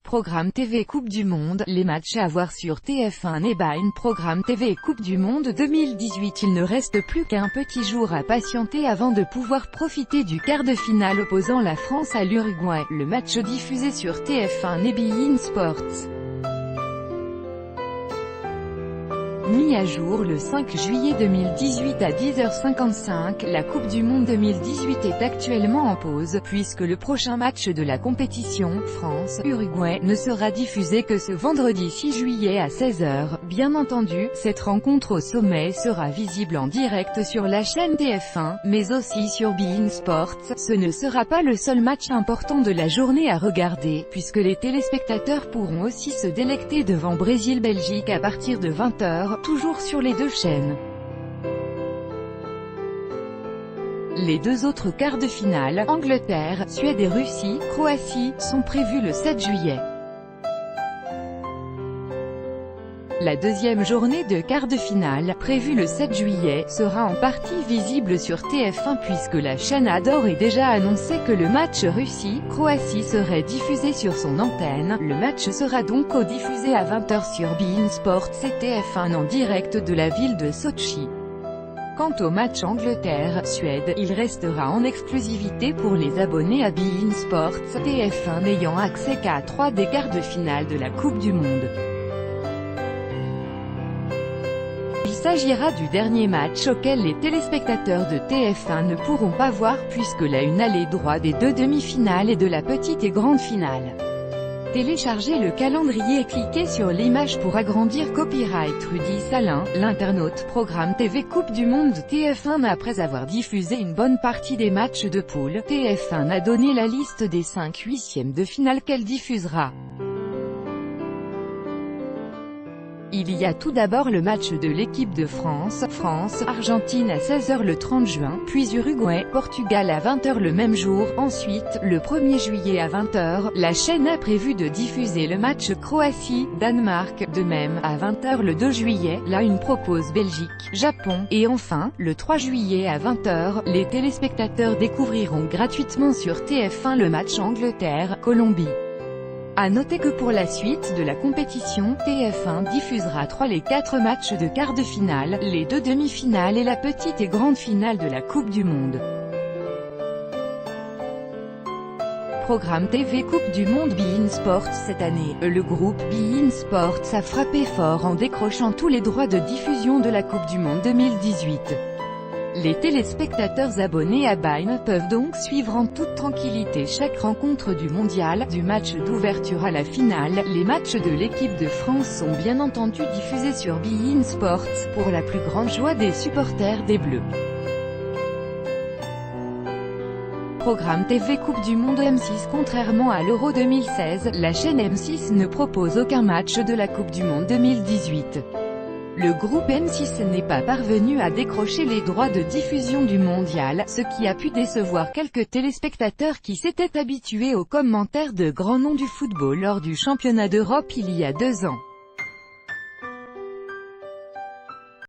Programme TV Coupe du Monde, les matchs à voir sur TF1 et beIN. Programme TV Coupe du Monde 2018. Il ne reste plus qu'un petit jour à patienter avant de pouvoir profiter du quart de finale opposant la France à l'Uruguay. Le match diffusé sur TF1 et beIN Sports. Mis à jour le 5 juillet 2018 à 10h55, la Coupe du Monde 2018 est actuellement en pause, puisque le prochain match de la compétition, France-Uruguay, ne sera diffusé que ce vendredi 6 juillet à 16h. Bien entendu, cette rencontre au sommet sera visible en direct sur la chaîne TF1, mais aussi sur beIN Sports. Ce ne sera pas le seul match important de la journée à regarder, puisque les téléspectateurs pourront aussi se délecter devant Brésil-Belgique à partir de 20h. Toujours sur les deux chaînes. Les deux autres quarts de finale, Angleterre, Suède et Russie, Croatie, sont prévus le 7 juillet. La deuxième journée de quart de finale, prévue le 7 juillet, sera en partie visible sur TF1 puisque la chaîne a d'ores et déjà annoncé que le match Russie-Croatie serait diffusé sur son antenne. Le match sera donc codiffusé à 20h sur beIN Sports et TF1 en direct de la ville de Sotchi. Quant au match Angleterre-Suède, il restera en exclusivité pour les abonnés à beIN Sports, TF1 n'ayant accès qu'à 3 des quarts de finale de la Coupe du Monde. Il s'agira du dernier match auquel les téléspectateurs de TF1 ne pourront pas voir puisque la une a les droits des deux demi-finales et de la petite et grande finale. Téléchargez le calendrier et cliquez sur l'image pour agrandir. Copyright Rudy Salin, l'internaute. Programme TV Coupe du Monde TF1. Après avoir diffusé une bonne partie des matchs de poule, TF1 a donné la liste des 5 huitièmes de finale qu'elle diffusera. Il y a tout d'abord le match de l'équipe de France, Argentine à 16h le 30 juin, puis Uruguay, Portugal à 20h le même jour. Ensuite, le 1er juillet à 20h, la chaîne a prévu de diffuser le match Croatie-Danemark, de même, à 20h le 2 juillet, la une propose Belgique, Japon, et enfin, le 3 juillet à 20h, les téléspectateurs découvriront gratuitement sur TF1 le match Angleterre-Colombie. À noter que pour la suite de la compétition, TF1 diffusera 3 les 4 matchs de quart de finale, les 2 demi-finales et la petite et grande finale de la Coupe du Monde. Programme TV Coupe du Monde beIN Sports. Cette année, le groupe beIN Sports a frappé fort en décrochant tous les droits de diffusion de la Coupe du Monde 2018. Les téléspectateurs abonnés à beIN peuvent donc suivre en toute tranquillité chaque rencontre du mondial, du match d'ouverture à la finale. Les matchs de l'équipe de France sont bien entendu diffusés sur beIN Sports, pour la plus grande joie des supporters des Bleus. Programme TV Coupe du Monde M6. Contrairement à l'Euro 2016, la chaîne M6 ne propose aucun match de la Coupe du Monde 2018. Le groupe M6 n'est pas parvenu à décrocher les droits de diffusion du mondial, ce qui a pu décevoir quelques téléspectateurs qui s'étaient habitués aux commentaires de grands noms du football lors du championnat d'Europe il y a 2 ans.